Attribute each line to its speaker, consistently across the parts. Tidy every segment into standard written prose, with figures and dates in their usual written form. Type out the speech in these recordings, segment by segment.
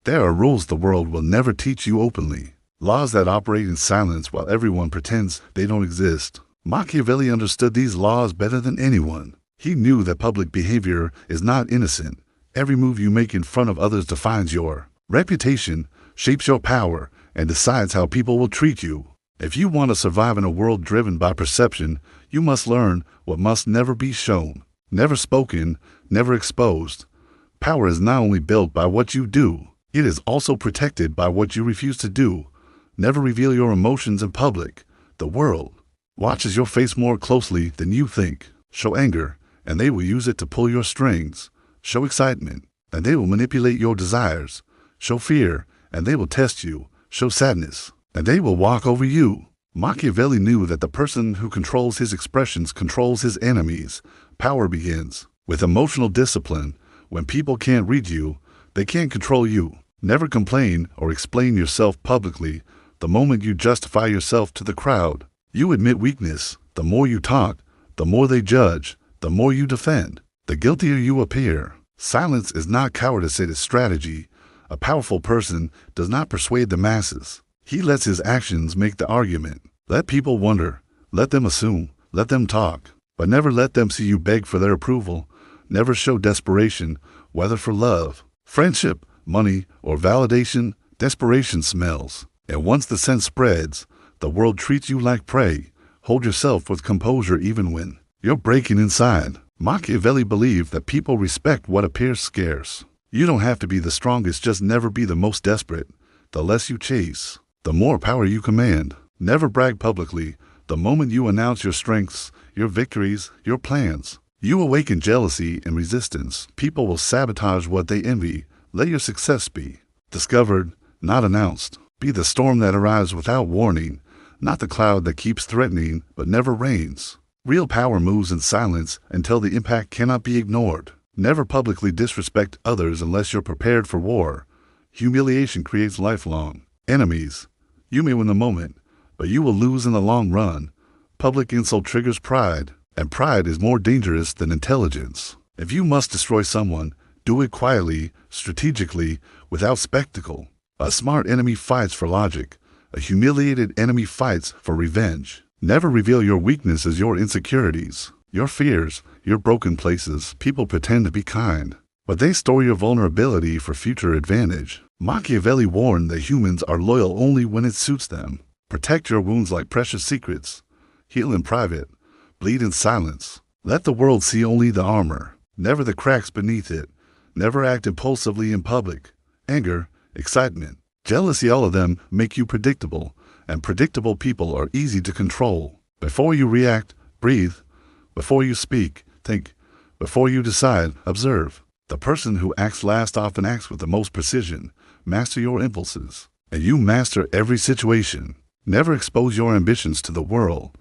Speaker 1: There are rules the world will never teach you openly. Laws that operate in silence while everyone pretends they don't exist. Machiavelli understood these laws better than anyone. He knew that public behavior is not innocent. Every move you make in front of others defines your reputation, shapes your power, and decides how people will treat you. If you want to survive in a world driven by perception, you must learn what must never be shown, never spoken, never exposed. Power is not only built by what you do, it is also protected by what you refuse to do. Never reveal your emotions in public. The world watches your face more closely than you think. Show anger, and they will use it to pull your strings. Show excitement, and they will manipulate your desires. Show fear, and they will test you. Show sadness, and they will walk over you. Machiavelli knew that the person who controls his expressions controls his enemies. Power begins with emotional discipline. When people can't read you, they can't control you. Never complain or explain yourself publicly. The moment you justify yourself to the crowd, you admit weakness. The more you talk, the more they judge, the more you defend, the guiltier you appear. Silence is not cowardice, it is strategy. A powerful person does not persuade the masses. He lets his actions make the argument. Let people wonder. Let them assume. Let them talk. But never let them see you beg for their approval. Never show desperation, whether for love, friendship, money, or validation. Desperation smells. And once the scent spreads, the world treats you like prey. Hold yourself with composure even when you're breaking inside. Machiavelli believed that people respect what appears scarce. You don't have to be the strongest, just never be the most desperate. The less you chase, the more power you command. Never brag publicly. The moment you announce your strengths, your victories, your plans, you awaken jealousy and resistance. People will sabotage what they envy. Let your success be discovered, not announced. Be the storm that arrives without warning, not the cloud that keeps threatening but never rains. Real power moves in silence until the impact cannot be ignored. Never publicly disrespect others unless you're prepared for war. Humiliation creates lifelong enemies. You may win the moment, but you will lose in the long run. Public insult triggers pride, and pride is more dangerous than intelligence. If you must destroy someone, do it quietly, strategically, without spectacle. A smart enemy fights for logic. A humiliated enemy fights for revenge. Never reveal your weaknesses, your insecurities, your fears, your broken places. People pretend to be kind, but they store your vulnerability for future advantage. Machiavelli warned that humans are loyal only when it suits them. Protect your wounds like precious secrets. Heal in private. Bleed in silence. Let the world see only the armor, never the cracks beneath it. Never act impulsively in public. Anger, excitement, jealousy, all of them make you predictable, and predictable people are easy to control. Before you react, breathe. Before you speak, think. Before you decide, observe. The person who acts last often acts with the most precision. Master your impulses, and you master every situation. Never expose your ambitions to the world.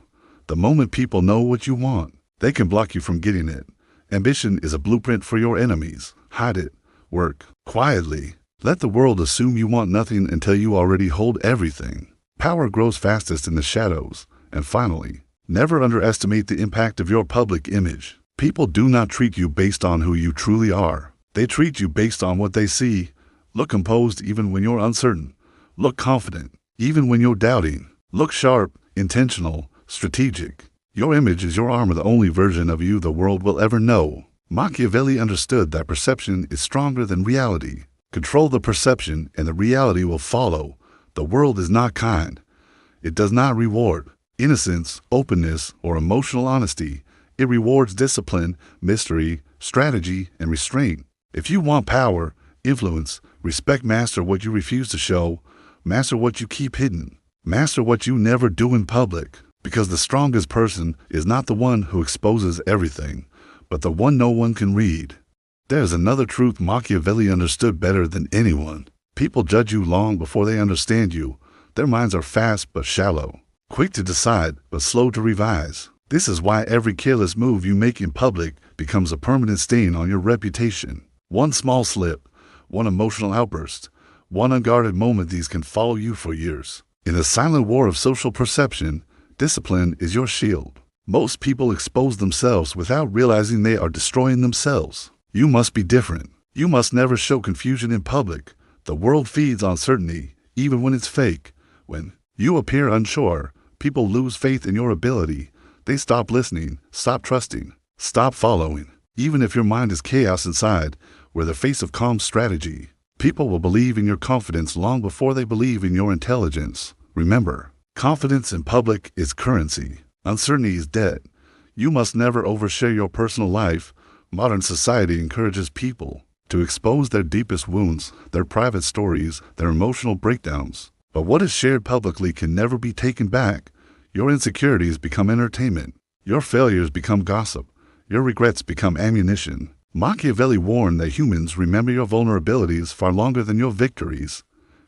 Speaker 1: The moment people know what you want, they can block you from getting it. Ambition is a blueprint for your enemies. Hide it. Work quietly. Let the world assume you want nothing until you already hold everything. Power grows fastest in the shadows. And finally, never underestimate the impact of your public image. People do not treat you based on who you truly are. They treat you based on what they see. Look composed even when you're uncertain. Look confident even when you're doubting. Look sharp, intentional, strategic. Your image is your armor, the only version of you the world will ever know. Machiavelli understood that perception is stronger than reality. Control the perception and the reality will follow. The world is not kind. It does not reward innocence, openness, or emotional honesty. It rewards discipline, mystery, strategy, and restraint. If you want power, influence, respect, master what you refuse to show. Master what you keep hidden. Master what you never do in public. Because the strongest person is not the one who exposes everything, but the one no one can read. There's another truth Machiavelli understood better than anyone. People judge you long before they understand you. Their minds are fast but shallow, quick to decide but slow to revise. This is why every careless move you make in public becomes a permanent stain on your reputation. One small slip, one emotional outburst, one unguarded moment, these can follow you for years. In the silent war of social perception, discipline is your shield. Most people expose themselves without realizing they are destroying themselves. You must be different. You must never show confusion in public. The world feeds on certainty, even when it's fake. When you appear unsure, people lose faith in your ability. They stop listening, stop trusting, stop following. Even if your mind is chaos inside, wear the face of calm strategy. People will believe in your confidence long before they believe in your intelligence. Remember, confidence in public is currency. Uncertainty is debt. You must never overshare your personal life. Modern society encourages people to expose their deepest wounds, their private stories, their emotional breakdowns. But what is shared publicly can never be taken back. Your insecurities become entertainment. Your failures become gossip. Your regrets become ammunition. Machiavelli warned that humans remember your vulnerabilities far longer than your victories.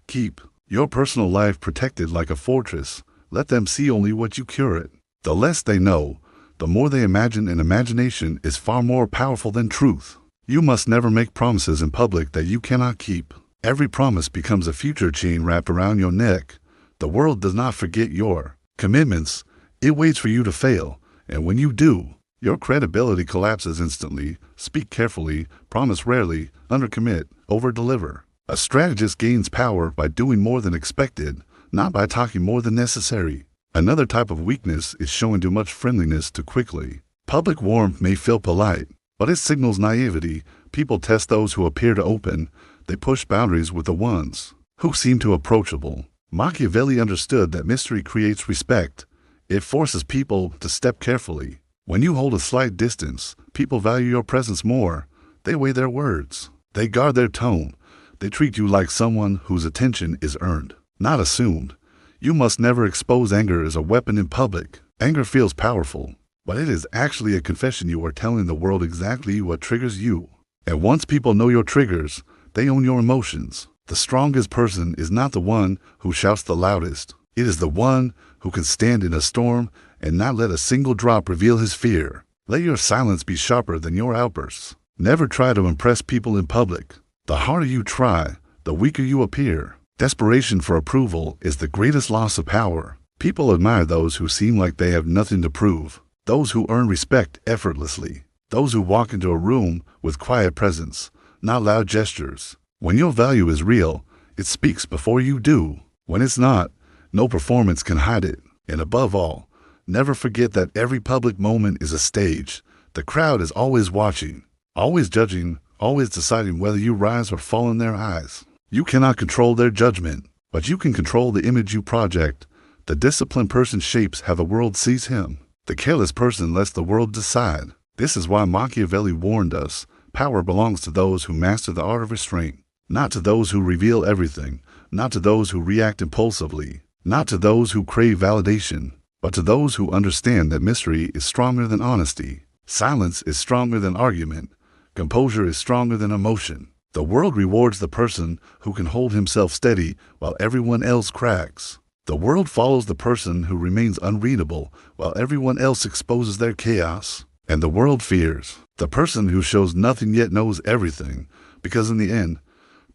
Speaker 1: Keep your personal life protected like a fortress. Let them see only what you curate. The less they know, the more they imagine, and imagination is far more powerful than truth. You must never make promises in public that you cannot keep. Every promise becomes a future chain wrapped around your neck. The world does not forget your commitments. It waits for you to fail, and when you do, your credibility collapses instantly. Speak carefully, promise rarely, undercommit, overdeliver. A strategist gains power by doing more than expected, not by talking more than necessary. Another type of weakness is showing too much friendliness too quickly. Public warmth may feel polite, but it signals naivety. People test those who appear to open. They push boundaries with the ones who seem too approachable. Machiavelli understood that mystery creates respect. It forces people to step carefully. When you hold a slight distance, people value your presence more. They weigh their words. They guard their tone. They treat you like someone whose attention is earned, not assumed. You must never expose anger as a weapon in public. Anger feels powerful, but it is actually a confession. You are telling the world exactly what triggers you. And once people know your triggers, they own your emotions. The strongest person is not the one who shouts the loudest. It is the one who can stand in a storm and not let a single drop reveal his fear. Let your silence be sharper than your outbursts. Never try to impress people in public. The harder you try, the weaker you appear. Desperation for approval is the greatest loss of power. People admire those who seem like they have nothing to prove, those who earn respect effortlessly, those who walk into a room with quiet presence, not loud gestures. When your value is real, it speaks before you do. When it's not, no performance can hide it. And above all, never forget that every public moment is a stage. The crowd is always watching, always judging, always deciding whether you rise or fall in their eyes. You cannot control their judgment, but you can control the image you project. The disciplined person shapes how the world sees him. The careless person lets the world decide. This is why Machiavelli warned us, power belongs to those who master the art of restraint, not to those who reveal everything, not to those who react impulsively, not to those who crave validation, but to those who understand that mystery is stronger than honesty. Silence is stronger than argument. Composure is stronger than emotion. The world rewards the person who can hold himself steady while everyone else cracks. The world follows the person who remains unreadable while everyone else exposes their chaos. And the world fears the person who shows nothing yet knows everything, because in the end,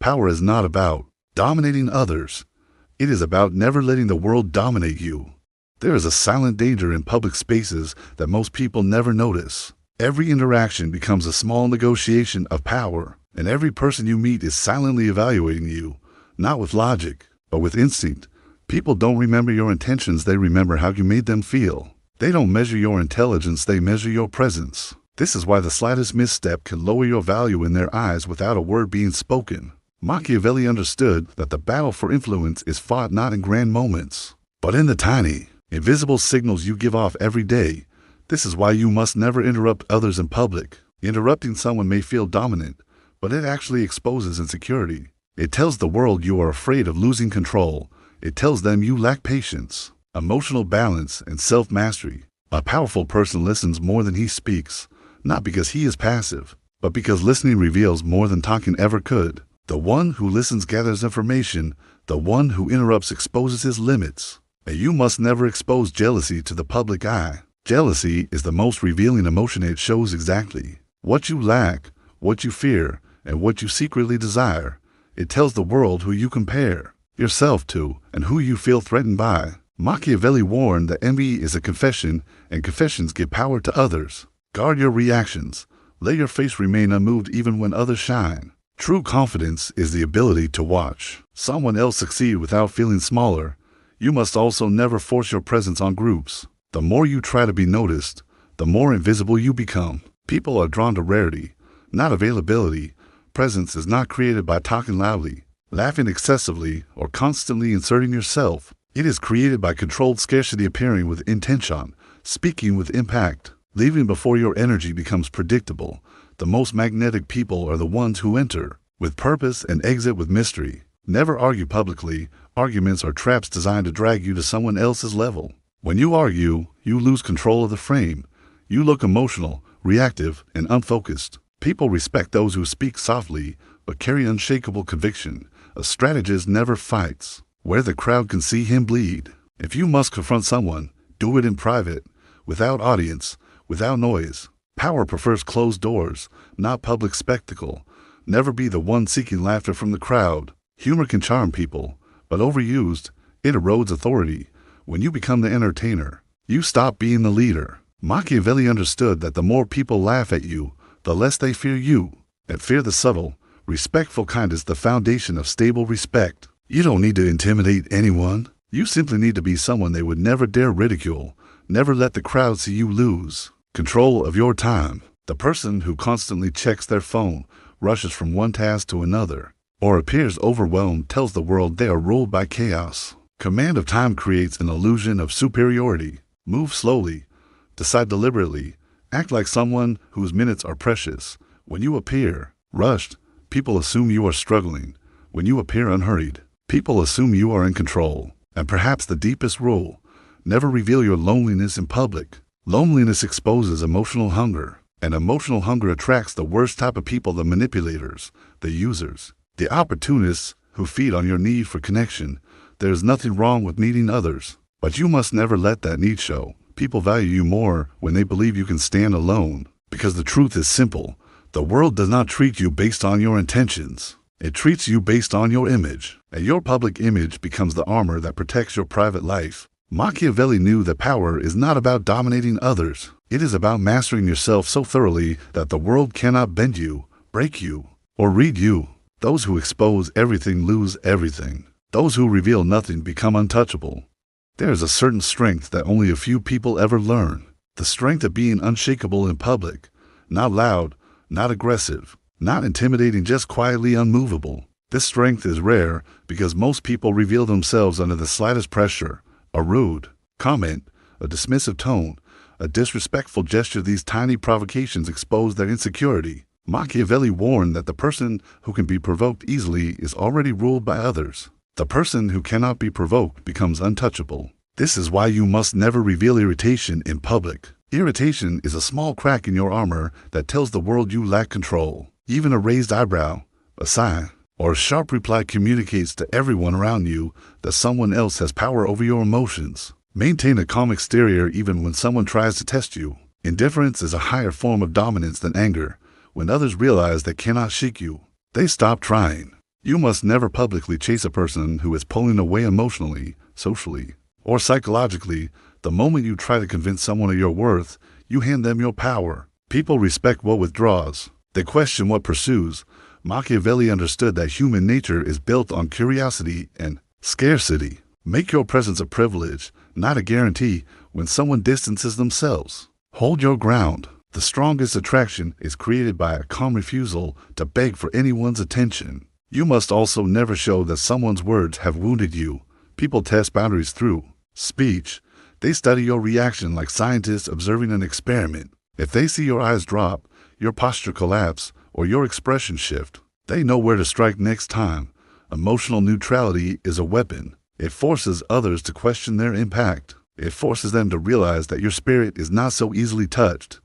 Speaker 1: power is not about dominating others. It is about never letting the world dominate you. There is a silent danger in public spaces that most people never notice. Every interaction becomes a small negotiation of power, and every person you meet is silently evaluating you, not with logic, but with instinct. People don't remember your intentions, they remember how you made them feel. They don't measure your intelligence, they measure your presence. This is why the slightest misstep can lower your value in their eyes without a word being spoken. Machiavelli understood that the battle for influence is fought not in grand moments, but in the tiny, invisible signals you give off every day. This is why you must never interrupt others in public. Interrupting someone may feel dominant, but it actually exposes insecurity. It tells the world you are afraid of losing control. It tells them you lack patience, emotional balance, and self-mastery. A powerful person listens more than he speaks, not because he is passive, but because listening reveals more than talking ever could. The one who listens gathers information. The one who interrupts exposes his limits. And you must never expose jealousy to the public eye. Jealousy is the most revealing emotion. It shows exactly what you lack, what you fear, and what you secretly desire. It tells the world who you compare yourself to and who you feel threatened by. Machiavelli warned that envy is a confession, and confessions give power to others. Guard your reactions. Let your face remain unmoved even when others shine. True confidence is the ability to watch someone else succeed without feeling smaller. You must also never force your presence on groups. The more you try to be noticed, the more invisible you become. People are drawn to rarity, not availability. Presence is not created by talking loudly, laughing excessively, or constantly inserting yourself. It is created by controlled scarcity, appearing with intention, speaking with impact, leaving before your energy becomes predictable. The most magnetic people are the ones who enter with purpose and exit with mystery. Never argue publicly. Arguments are traps designed to drag you to someone else's level. When you argue, you lose control of the frame. You look emotional, reactive, and unfocused. People respect those who speak softly, but carry unshakable conviction. A strategist never fights where the crowd can see him bleed. If you must confront someone, do it in private, without audience, without noise. Power prefers closed doors, not public spectacle. Never be the one seeking laughter from the crowd. Humor can charm people, but overused, it erodes authority. When you become the entertainer, you stop being the leader. Machiavelli understood that the more people laugh at you, the less they fear you. And fear the subtle, respectful kind is the foundation of stable respect. You don't need to intimidate anyone. You simply need to be someone they would never dare ridicule. Never let the crowd see you lose control of your time. The person who constantly checks their phone, rushes from one task to another, or appears overwhelmed tells the world they are ruled by chaos. Command of time creates an illusion of superiority. Move slowly, decide deliberately, act like someone whose minutes are precious. When you appear rushed, people assume you are struggling. When you appear unhurried, people assume you are in control. And perhaps the deepest rule, never reveal your loneliness in public. Loneliness exposes emotional hunger, and emotional hunger attracts the worst type of people: the manipulators, the users, the opportunists who feed on your need for connection. There is nothing wrong with needing others, but you must never let that need show. People value you more when they believe you can stand alone, because the truth is simple. The world does not treat you based on your intentions. It treats you based on your image, and your public image becomes the armor that protects your private life. Machiavelli knew that power is not about dominating others. It is about mastering yourself so thoroughly that the world cannot bend you, break you, or read you. Those who expose everything lose everything. Those who reveal nothing become untouchable. There is a certain strength that only a few people ever learn. The strength of being unshakable in public. Not loud, not aggressive, not intimidating, just quietly unmovable. This strength is rare because most people reveal themselves under the slightest pressure. A rude comment, a dismissive tone, a disrespectful gesture. These tiny provocations expose their insecurity. Machiavelli warned that the person who can be provoked easily is already ruled by others. The person who cannot be provoked becomes untouchable. This is why you must never reveal irritation in public. Irritation is a small crack in your armor that tells the world you lack control. Even a raised eyebrow, a sigh, or a sharp reply communicates to everyone around you that someone else has power over your emotions. Maintain a calm exterior even when someone tries to test you. Indifference is a higher form of dominance than anger. When others realize they cannot shake you, they stop trying. You must never publicly chase a person who is pulling away emotionally, socially, or psychologically. The moment you try to convince someone of your worth, you hand them your power. People respect what withdraws. They question what pursues. Machiavelli understood that human nature is built on curiosity and scarcity. Make your presence a privilege, not a guarantee. When someone distances themselves, hold your ground. The strongest attraction is created by a calm refusal to beg for anyone's attention. You must also never show that someone's words have wounded you. People test boundaries through speech. They study your reaction like scientists observing an experiment. If they see your eyes drop, your posture collapse, or your expression shift, they know where to strike next time. Emotional neutrality is a weapon. It forces others to question their impact. It forces them to realize that your spirit is not so easily touched.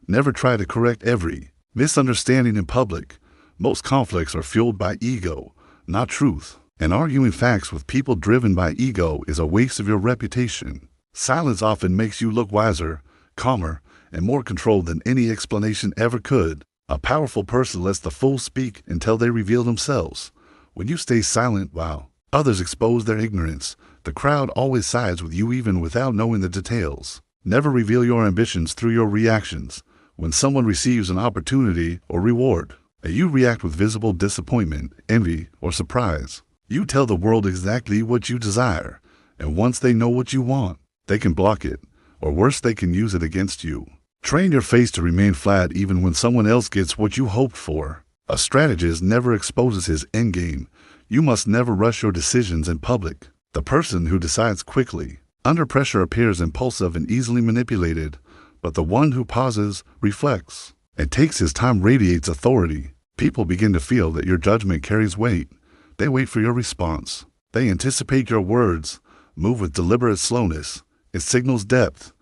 Speaker 1: Never try to correct every misunderstanding in public. Most conflicts are fueled by ego, not truth. And arguing facts with people driven by ego is a waste of your reputation. Silence often makes you look wiser, calmer, and more controlled than any explanation ever could. A powerful person lets the fool speak until they reveal themselves. When you stay silent while others expose their ignorance, the crowd always sides with you even without knowing the details. Never reveal your ambitions through your reactions. When someone receives an opportunity or reward, and you react with visible disappointment, envy, or surprise. You tell the world exactly what you desire, and once they know what you want, they can block it, or worse, they can use it against you. Train your face to remain flat even when someone else gets what you hoped for. A strategist never exposes his endgame. You must never rush your decisions in public. The person who decides quickly, under pressure, appears impulsive and easily manipulated, but the one who pauses, reflects, and takes his time radiates authority. People begin to feel that your judgment carries weight. They wait for your response. They anticipate your words, move with deliberate slowness. It signals depth.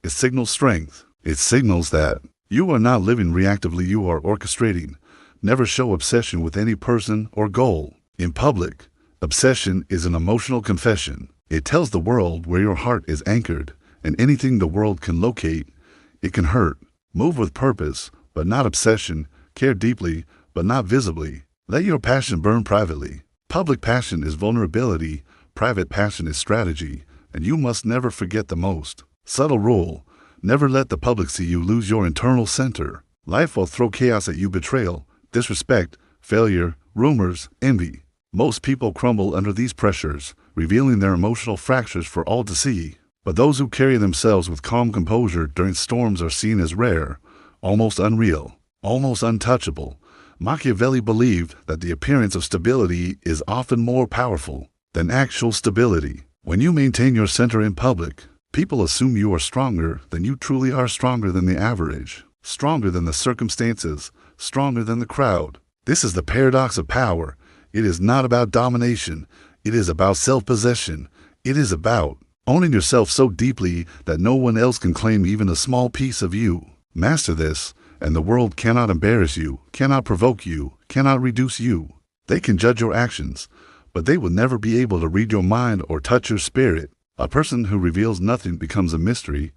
Speaker 1: It signals strength. It signals that you are not living reactively, you are orchestrating. Never show obsession with any person or goal. In public, obsession is an emotional confession. It tells the world where your heart is anchored, and anything the world can locate, it can hurt. Move with purpose, but not obsession. Care deeply, but not visibly. Let your passion burn privately. Public passion is vulnerability, private passion is strategy, and you must never forget the most subtle rule. Never let the public see you lose your internal center. Life will throw chaos at you: betrayal, disrespect, failure, rumors, envy. Most people crumble under these pressures, revealing their emotional fractures for all to see. But those who carry themselves with calm composure during storms are seen as rare, almost unreal, almost untouchable. Machiavelli believed that the appearance of stability is often more powerful than actual stability. When you maintain your center in public, people assume you are stronger than you truly are, stronger than the average, stronger than the circumstances, stronger than the crowd. This is the paradox of power. It is not about domination. It is about self-possession. It is about owning yourself so deeply that no one else can claim even a small piece of you. Master this, and the world cannot embarrass you, cannot provoke you, cannot reduce you. They can judge your actions, but they will never be able to read your mind or touch your spirit. A person who reveals nothing becomes a mystery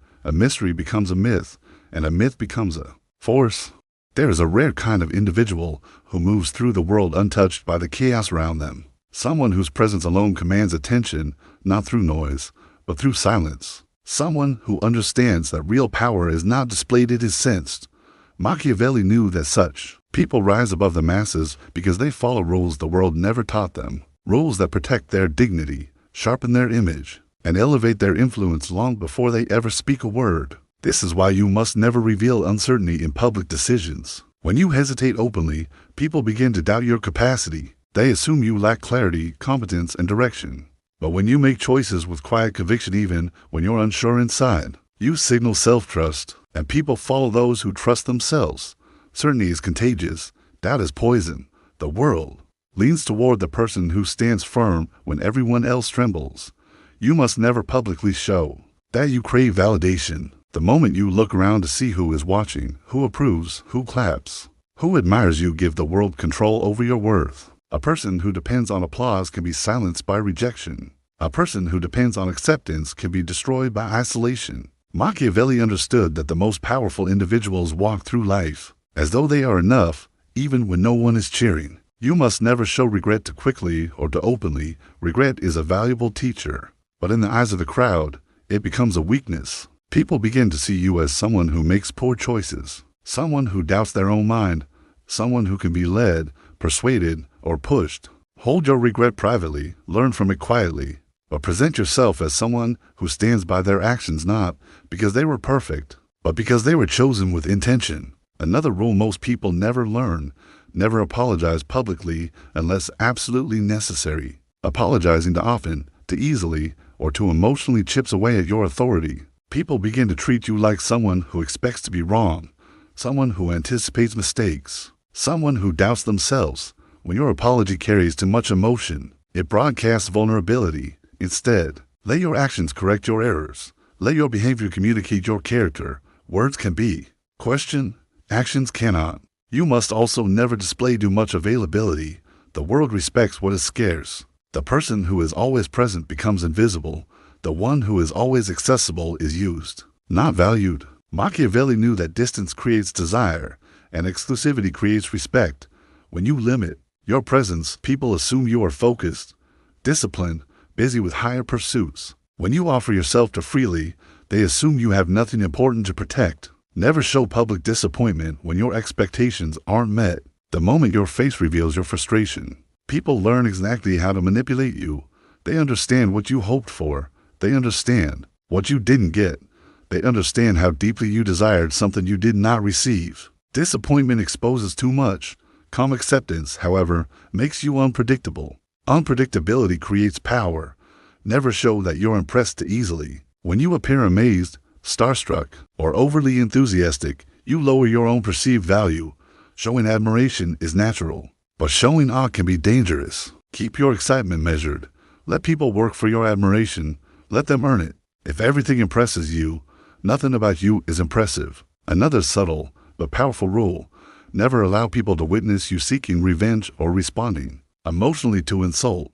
Speaker 1: becomes a myth, and a myth becomes a force. There is a rare kind of individual who moves through the world untouched by the chaos around them. Someone whose presence alone commands attention, not through noise, but through silence. Someone who understands that real power is not displayed, it is sensed. Machiavelli knew that such people rise above the masses because they follow rules the world never taught them. Rules that protect their dignity, sharpen their image, and elevate their influence long before they ever speak a word. This is why you must never reveal uncertainty in public decisions. When you hesitate openly, people begin to doubt your capacity. They assume you lack clarity, competence, and direction. But when you make choices with quiet conviction, even when you're unsure inside, you signal self-trust, and people follow those who trust themselves. Certainty is contagious. Doubt is poison. The world leans toward the person who stands firm when everyone else trembles. You must never publicly show that you crave validation. The moment you look around to see who is watching, who approves, who claps, who admires you, give the world control over your worth. A person who depends on applause can be silenced by rejection. A person who depends on acceptance can be destroyed by isolation. Machiavelli understood that the most powerful individuals walk through life as though they are enough, even when no one is cheering. You must never show regret too quickly or too openly. Regret is a valuable teacher, but in the eyes of the crowd, it becomes a weakness. People begin to see you as someone who makes poor choices, someone who doubts their own mind, someone who can be led, persuaded, or pushed. Hold your regret privately, learn from it quietly, but present yourself as someone who stands by their actions not because they were perfect, but because they were chosen with intention. Another rule most people never learn: never apologize publicly unless absolutely necessary. Apologizing too often, too easily, or too emotionally chips away at your authority. People begin to treat you like someone who expects to be wrong, someone who anticipates mistakes, someone who doubts themselves. When your apology carries too much emotion, it broadcasts vulnerability. Instead, let your actions correct your errors. Let your behavior communicate your character. Words can be questioned, actions cannot. You must also never display too much availability. The world respects what is scarce. The person who is always present becomes invisible. The one who is always accessible is used, not valued. Machiavelli knew that distance creates desire, and exclusivity creates respect. When you limit your presence, people assume you are focused, disciplined, busy with higher pursuits. When you offer yourself too freely, they assume you have nothing important to protect. Never show public disappointment when your expectations aren't met. The moment your face reveals your frustration, people learn exactly how to manipulate you. They understand what you hoped for. They understand what you didn't get. They understand how deeply you desired something you did not receive. Disappointment exposes too much. Calm acceptance, however, makes you unpredictable. Unpredictability creates power. Never show that you're impressed too easily. When you appear amazed, starstruck, or overly enthusiastic, you lower your own perceived value. Showing admiration is natural, but showing awe can be dangerous. Keep your excitement measured. Let people work for your admiration. Let them earn it. If everything impresses you, nothing about you is impressive. Another subtle but powerful rule: never allow people to witness you seeking revenge or responding emotionally to insult.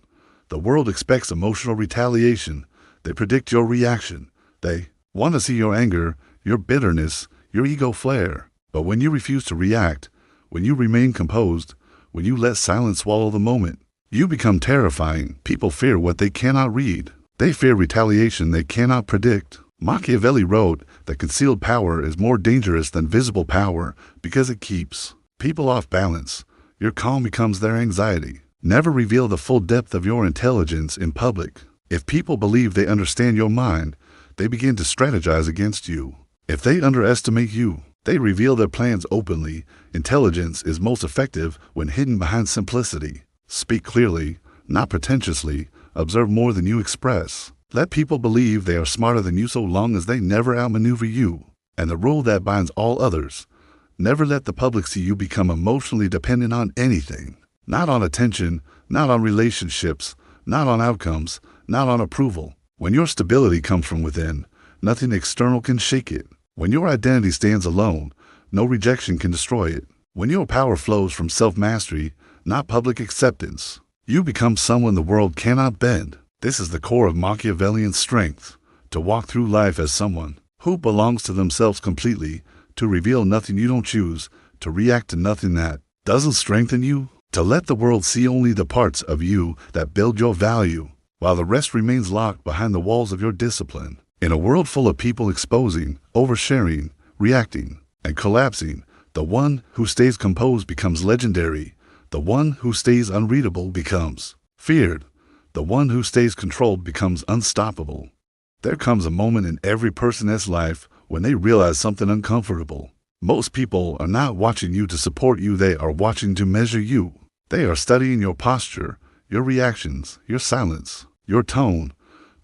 Speaker 1: The world expects emotional retaliation. They predict your reaction. They want to see your anger, your bitterness, your ego flare. But when you refuse to react, when you remain composed, when you let silence swallow the moment, you become terrifying. People fear what they cannot read. They fear retaliation they cannot predict. Machiavelli wrote that concealed power is more dangerous than visible power because it keeps people off balance. Your calm becomes their anxiety. Never reveal the full depth of your intelligence in public. If people believe they understand your mind, they begin to strategize against you. If they underestimate you, they reveal their plans openly. Intelligence is most effective when hidden behind simplicity. Speak clearly, not pretentiously. Observe more than you express. Let people believe they are smarter than you so long as they never outmaneuver you. And the rule that binds all others: never let the public see you become emotionally dependent on anything. Not on attention, not on relationships, not on outcomes, not on approval. When your stability comes from within, nothing external can shake it. When your identity stands alone, no rejection can destroy it. When your power flows from self-mastery, not public acceptance, you become someone the world cannot bend. This is the core of Machiavellian strength: to walk through life as someone who belongs to themselves completely, to reveal nothing you don't choose, to react to nothing that doesn't strengthen you, to let the world see only the parts of you that build your value, while the rest remains locked behind the walls of your discipline. In a world full of people exposing, oversharing, reacting, and collapsing, the one who stays composed becomes legendary. The one who stays unreadable becomes feared. The one who stays controlled becomes unstoppable. There comes a moment in every person's life when they realize something uncomfortable. Most people are not watching you to support you, they are watching to measure you. They are studying your posture, your reactions, your silence, your tone.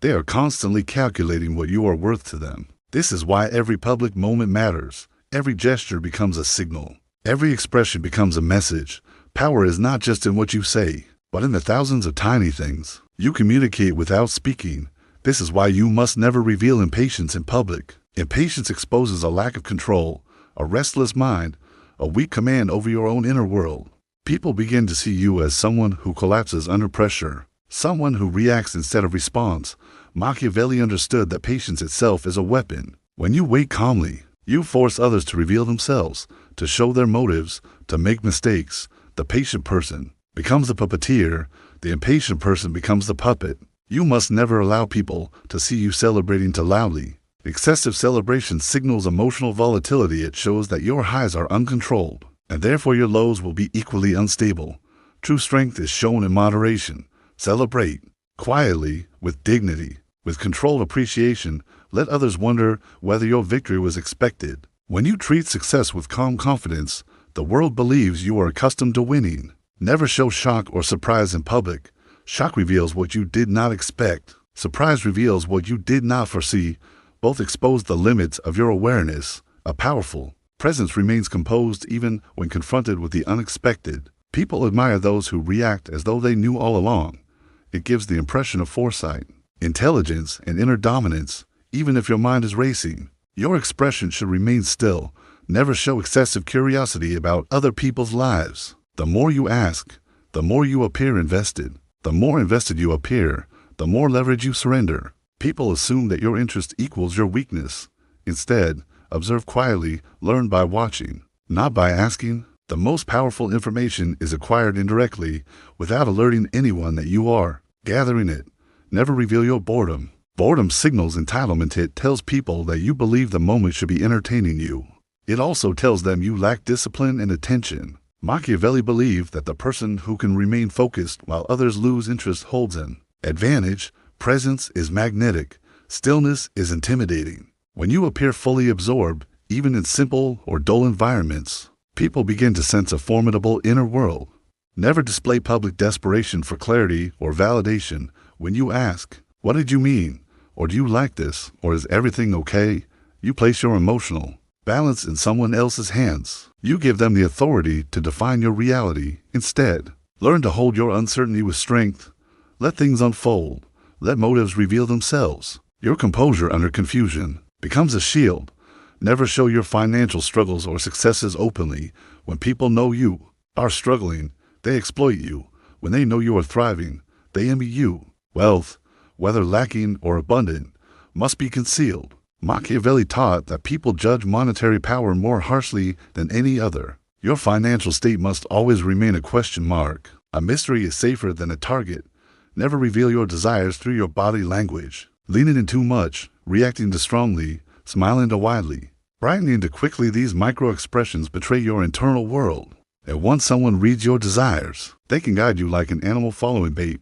Speaker 1: They are constantly calculating what you are worth to them. This is why every public moment matters. Every gesture becomes a signal. Every expression becomes a message. Power is not just in what you say, but in the thousands of tiny things you communicate without speaking. This is why you must never reveal impatience in public. Impatience exposes a lack of control, a restless mind, a weak command over your own inner world. People begin to see you as someone who collapses under pressure, someone who reacts instead of responds. Machiavelli understood that patience itself is a weapon. When you wait calmly, you force others to reveal themselves, to show their motives, to make mistakes. The patient person becomes the puppeteer. The impatient person becomes the puppet. You must never allow people to see you celebrating too loudly. Excessive celebration signals emotional volatility. It shows that your highs are uncontrolled, and therefore your lows will be equally unstable. True strength is shown in moderation. Celebrate quietly, with dignity, with controlled appreciation. Let others wonder whether your victory was expected. When you treat success with calm confidence, the world believes you are accustomed to winning. Never show shock or surprise in public. Shock reveals what you did not expect. Surprise reveals what you did not foresee. Both expose the limits of your awareness. A powerful presence remains composed even when confronted with the unexpected. People admire those who react as though they knew all along. It gives the impression of foresight, intelligence, and inner dominance. Even if your mind is racing, your expression should remain still. Never show excessive curiosity about other people's lives. The more you ask, the more you appear invested. The more invested you appear, the more leverage you surrender. People assume that your interest equals your weakness. Instead, observe quietly, learn by watching, not by asking. The most powerful information is acquired indirectly, without alerting anyone that you are gathering it. Never reveal your boredom. Boredom signals entitlement. It tells people that you believe the moment should be entertaining you. It also tells them you lack discipline and attention. Machiavelli believed that the person who can remain focused while others lose interest holds an advantage. Presence is magnetic. Stillness is intimidating. When you appear fully absorbed, even in simple or dull environments, people begin to sense a formidable inner world. Never display public desperation for clarity or validation. When you ask, "What did you mean?" or "Do you like this?" or "Is everything okay?" you place your emotional balance in someone else's hands. You give them the authority to define your reality. Instead, learn to hold your uncertainty with strength. Let things unfold. Let motives reveal themselves. Your composure under confusion becomes a shield. Never show your financial struggles or successes openly. When people know you are struggling, they exploit you. When they know you are thriving, they envy you. Wealth, whether lacking or abundant, must be concealed. Machiavelli taught that people judge monetary power more harshly than any other. Your financial state must always remain a question mark. A mystery is safer than a target. Never reveal your desires through your body language. Leaning in too much, reacting too strongly, smiling too widely, brightening too quickly. These micro-expressions betray your internal world. And once someone reads your desires, they can guide you like an animal following bait.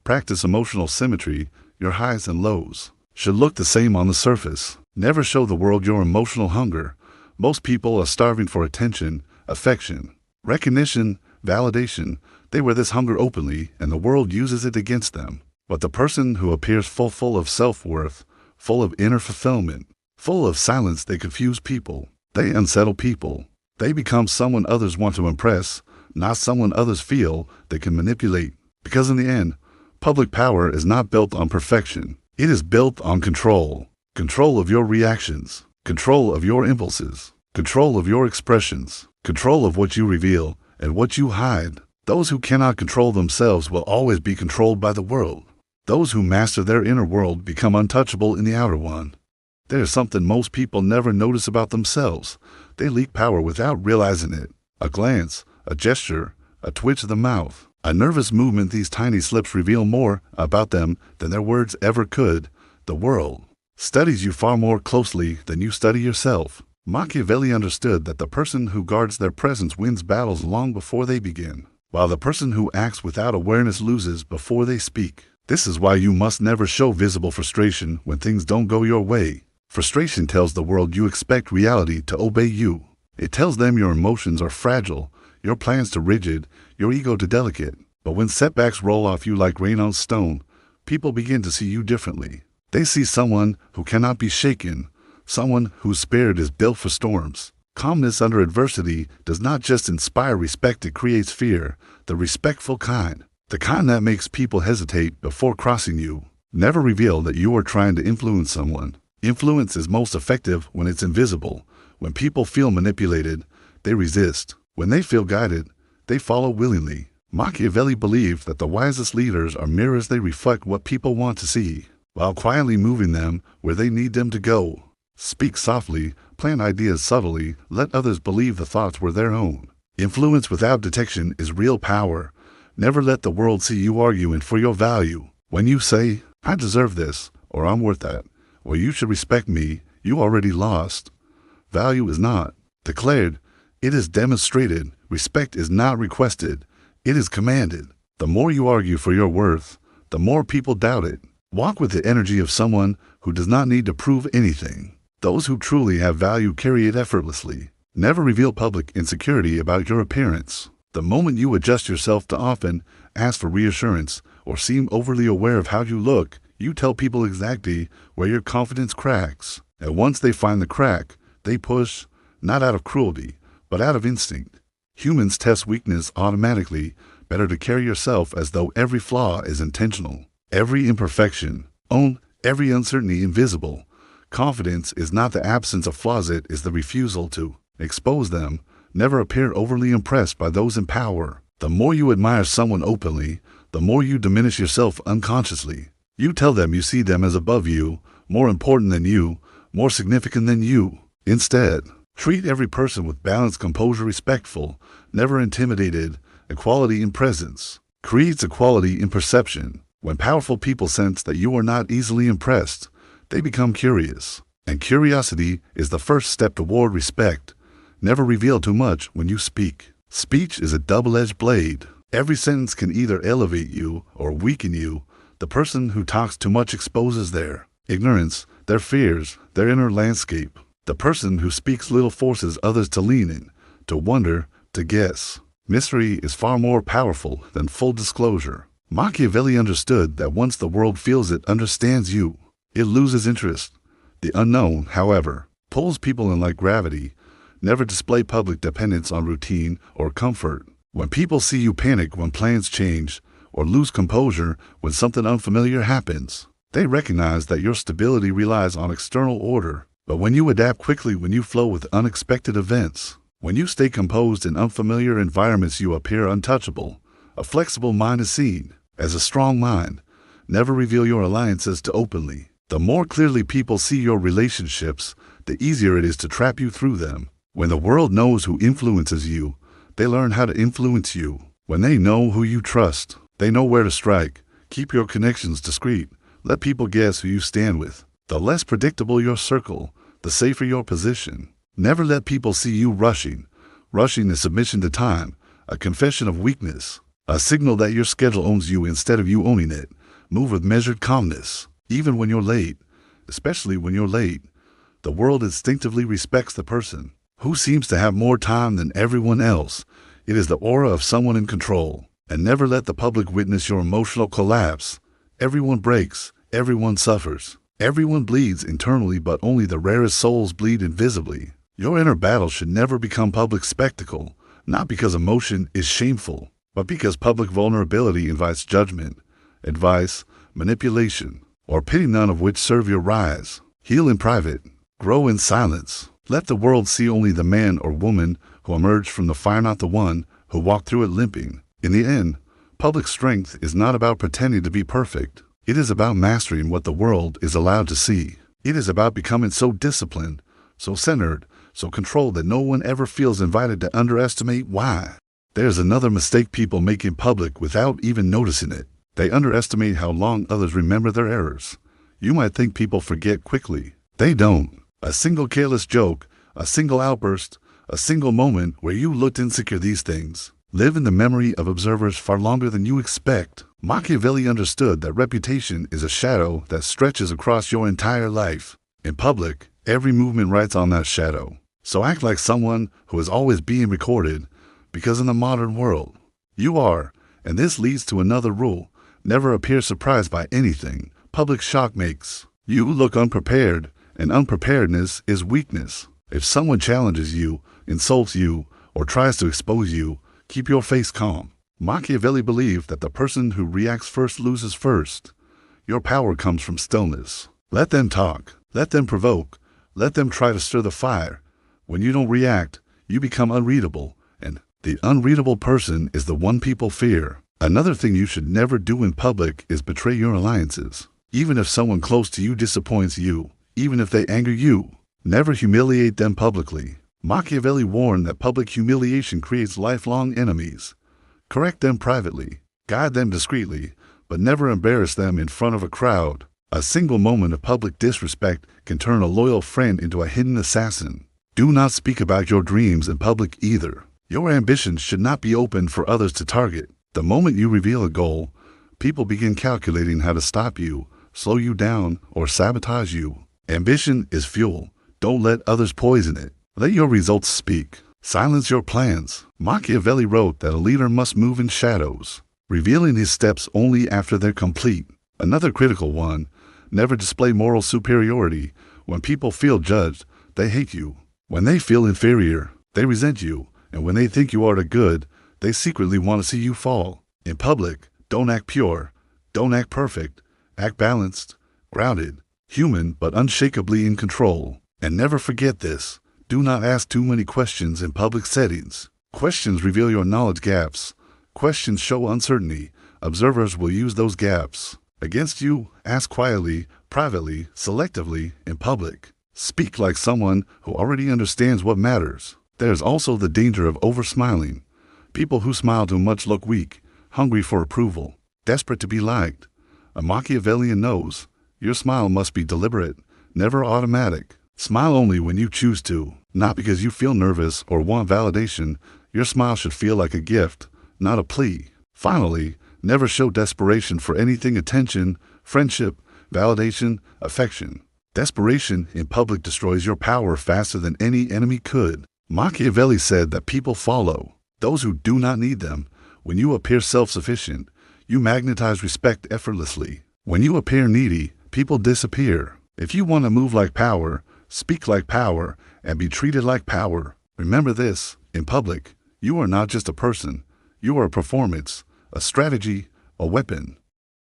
Speaker 1: Practice emotional symmetry. Your highs and lows should look the same on the surface. Never show the world your emotional hunger. Most people are starving for attention, affection, recognition, validation. They wear this hunger openly, and the world uses it against them. But the person who appears full of self-worth, full of inner fulfillment, full of silence, they confuse people. They unsettle people. They become someone others want to impress, not someone others feel they can manipulate. Because in the end, public power is not built on perfection. It is built on control. Control of your reactions. Control of your impulses. Control of your expressions. Control of what you reveal and what you hide. Those who cannot control themselves will always be controlled by the world. Those who master their inner world become untouchable in the outer one. There is something most people never notice about themselves. They leak power without realizing it. A glance, a gesture, a twitch of the mouth, a nervous movement. These tiny slips reveal more about them than their words ever could. The world studies you far more closely than you study yourself. Machiavelli understood that the person who guards their presence wins battles long before they begin, while the person who acts without awareness loses before they speak. This is why you must never show visible frustration when things don't go your way. Frustration tells the world you expect reality to obey you. It tells them your emotions are fragile, your plans too rigid, your ego too delicate. But when setbacks roll off you like rain on stone, people begin to see you differently. They see someone who cannot be shaken, someone whose spirit is built for storms. Calmness under adversity does not just inspire respect, it creates fear, the respectful kind. The kind that makes people hesitate before crossing you. Never reveal that you are trying to influence someone. Influence is most effective when it's invisible. When people feel manipulated, they resist. When they feel guided, they follow willingly. Machiavelli believed that the wisest leaders are mirrors. They reflect what people want to see, while quietly moving them where they need them to go. Speak softly, plant ideas subtly, let others believe the thoughts were their own. Influence without detection is real power. Never let the world see you arguing for your value. When you say, "I deserve this," or "I'm worth that," or "You should respect me," you already lost. Value is not declared, it is demonstrated. Respect is not requested, it is commanded. The more you argue for your worth, the more people doubt it. Walk with the energy of someone who does not need to prove anything. Those who truly have value carry it effortlessly. Never reveal public insecurity about your appearance. The moment you adjust yourself too often, ask for reassurance, or seem overly aware of how you look, you tell people exactly where your confidence cracks. And once they find the crack, they push, not out of cruelty, but out of instinct. Humans test weakness automatically. Better to carry yourself as though every flaw is intentional, every imperfection, every uncertainty invisible. Confidence is not the absence of flaws, it is the refusal to expose them. Never appear overly impressed by those in power. The more you admire someone openly, the more you diminish yourself unconsciously. You tell them you see them as above you, more important than you, more significant than you. Instead, treat every person with balance, composure, respectful, never intimidated. Equality in presence creates equality in perception. When powerful people sense that you are not easily impressed, they become curious. And curiosity is the first step toward respect. Never reveal too much when you speak. Speech is a double-edged blade. Every sentence can either elevate you or weaken you. The person who talks too much exposes their ignorance, their fears, their inner landscape. The person who speaks little forces others to lean in, to wonder, to guess. Mystery is far more powerful than full disclosure. Machiavelli understood that once the world feels it understands you, it loses interest. The unknown, however, pulls people in like gravity. Never display public dependence on routine or comfort. When people see you panic when plans change or lose composure when something unfamiliar happens, they recognize that your stability relies on external order. But when you adapt quickly, when you flow with unexpected events, when you stay composed in unfamiliar environments, you appear untouchable. A flexible mind is seen as a strong mind. Never reveal your alliances too openly. The more clearly people see your relationships, the easier it is to trap you through them. When the world knows who influences you, they learn how to influence you. When they know who you trust, they know where to strike. Keep your connections discreet. Let people guess who you stand with. The less predictable your circle, the safer your position. Never let people see you rushing. Rushing is submission to time, a confession of weakness, a signal that your schedule owns you instead of you owning it. Move with measured calmness, even when you're late, especially when you're late. The world instinctively respects the person who seems to have more time than everyone else. It is the aura of someone in control. And never let the public witness your emotional collapse. Everyone breaks, everyone suffers, everyone bleeds internally, but only the rarest souls bleed invisibly. Your inner battle should never become public spectacle, not because emotion is shameful, but because public vulnerability invites judgment, advice, manipulation, or pity, none of which serve your rise. Heal in private, grow in silence. Let the world see only the man or woman who emerged from the fire, not the one who walked through it limping. In the end, public strength is not about pretending to be perfect. It is about mastering what the world is allowed to see. It is about becoming so disciplined, so centered, so controlled that no one ever feels invited to underestimate why. There's another mistake people make in public without even noticing it. They underestimate how long others remember their errors. You might think people forget quickly. They don't. A single careless joke, a single outburst, a single moment where you looked insecure, these things live in the memory of observers far longer than you expect. Machiavelli understood that reputation is a shadow that stretches across your entire life. In public, every movement writes on that shadow. So act like someone who is always being recorded, because in the modern world, you are, and this leads to another rule: never appear surprised by anything public shock makes. You look unprepared, and unpreparedness is weakness. If someone challenges you, insults you, or tries to expose you, keep your face calm. Machiavelli believed that the person who reacts first loses first. Your power comes from stillness. Let them talk. Let them provoke. Let them try to stir the fire. When you don't react, you become unreadable, and the unreadable person is the one people fear. Another thing you should never do in public is betray your alliances. Even if someone close to you disappoints you, even if they anger you, never humiliate them publicly. Machiavelli warned that public humiliation creates lifelong enemies. Correct them privately, guide them discreetly, but never embarrass them in front of a crowd. A single moment of public disrespect can turn a loyal friend into a hidden assassin. Do not speak about your dreams in public either. Your ambitions should not be open for others to target. The moment you reveal a goal, people begin calculating how to stop you, slow you down, or sabotage you. Ambition is fuel. Don't let others poison it. Let your results speak. Silence your plans. Machiavelli wrote that a leader must move in shadows, revealing his steps only after they're complete. Another critical one: never display moral superiority. When people feel judged, they hate you. When they feel inferior, they resent you. And when they think you are the good, they secretly want to see you fall. In public, don't act pure. Don't act perfect. Act balanced, grounded, human, but unshakably in control. And never forget this: do not ask too many questions in public settings. Questions reveal your knowledge gaps. Questions show uncertainty. Observers will use those gaps against you. Ask quietly, privately, selectively. In public, speak like someone who already understands what matters. There's also the danger of over-smiling. People who smile too much look weak, hungry for approval, desperate to be liked. A Machiavellian knows your smile must be deliberate, never automatic. Smile only when you choose to, not because you feel nervous or want validation. your smile should feel like a gift, not a plea. Finally, never show desperation for anything: attention, friendship, validation, affection. Desperation in public destroys your power faster than any enemy could. Machiavelli said that people follow those who do not need them. When you appear self-sufficient, you magnetize respect effortlessly. When you appear needy, people disappear. If you want to move like power, speak like power, and be treated like power, remember this: in public, you are not just a person. You are a performance, a strategy, a weapon.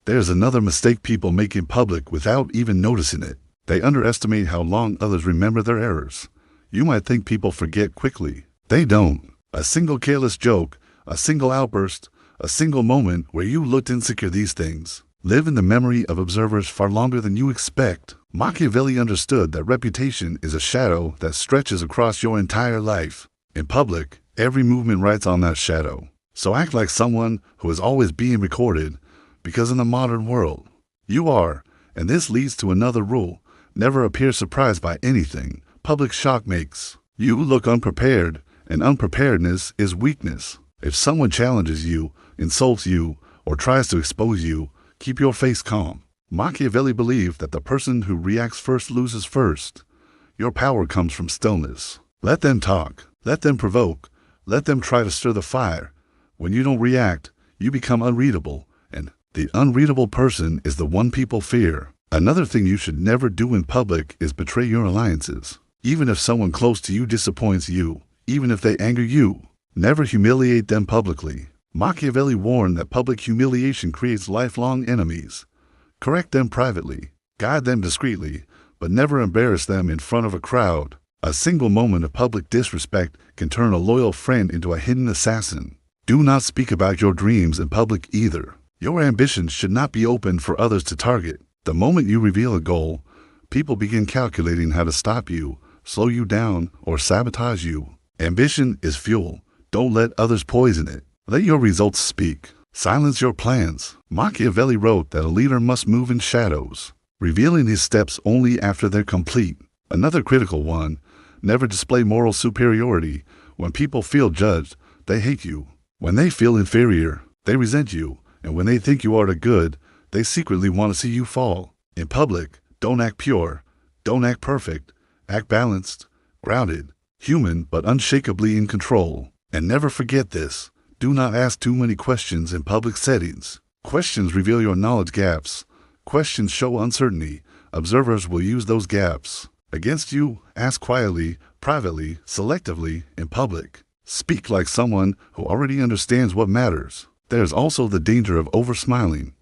Speaker 1: There's another mistake people make in public without even noticing it. They underestimate how long others remember their errors. You might think people forget quickly. They don't. A single careless joke, a single outburst, a single moment where you looked insecure, these things live in the memory of observers far longer than you expect. Machiavelli understood that reputation is a shadow that stretches across your entire life. In public, every movement writes on that shadow. So act like someone who is always being recorded, because in the modern world, you are. And this leads to another rule: never appear surprised by anything. Public shock makes you look unprepared, and unpreparedness is weakness. If someone challenges you, insults you, or tries to expose you, keep your face calm. Machiavelli believed that the person who reacts first loses first. Your power comes from stillness. Let them talk. Let them provoke. Let them try to stir the fire. When you don't react, you become unreadable, and the unreadable person is the one people fear. Another thing you should never do in public is betray your alliances. Even if someone close to you disappoints you, even if they anger you, never humiliate them publicly. Machiavelli warned that public humiliation creates lifelong enemies. Correct them privately, guide them discreetly, but never embarrass them in front of a crowd. A single moment of public disrespect can turn a loyal friend into a hidden assassin. Do not speak about your dreams in public either. Your ambitions should not be open for others to target. The moment you reveal a goal, people begin calculating how to stop you, slow you down, or sabotage you. Ambition is fuel. Don't let others poison it. Let your results speak. Silence your plans. Machiavelli wrote that a leader must move in shadows, revealing his steps only after they're complete. Another critical one: never display moral superiority. When people feel judged, they hate you. When they feel inferior, they resent you. And when they think you are the good, they secretly want to see you fall. In public, don't act pure. Don't act perfect. Act balanced, grounded, human, but unshakably in control. And never forget this: do not ask too many questions in public settings. Questions reveal your knowledge gaps. Questions show uncertainty. Observers will use those gaps against you. Ask quietly, privately, selectively. In public, speak like someone who already understands what matters. There's also the danger of over-smiling.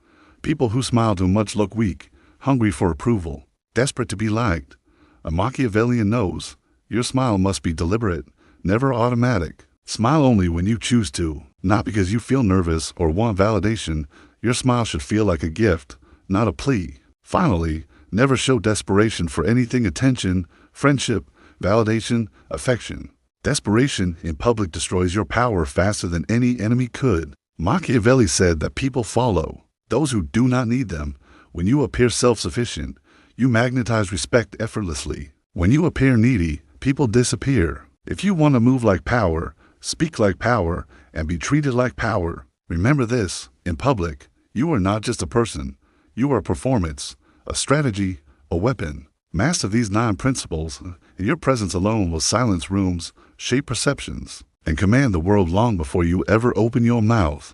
Speaker 1: People who smile too much look weak, hungry for approval, desperate to be liked. A Machiavellian knows your smile must be deliberate, never automatic. Smile only when you choose to, not because you feel nervous or want validation. Your smile should feel like a gift, not a plea. Finally, never show desperation for anything: attention, friendship, validation, affection. Desperation in public destroys your power faster than any enemy could. Machiavelli said that people follow those who do not need them. When you appear self-sufficient, you magnetize respect effortlessly. When you appear needy, people disappear. If you want to move like power, speak like power, and be treated like power, remember this: in public, you are not just a person. You are a performance, a strategy, a weapon. Master these 9 principles, and your presence alone will silence rooms, shape perceptions, and command the world long before you ever open your mouth.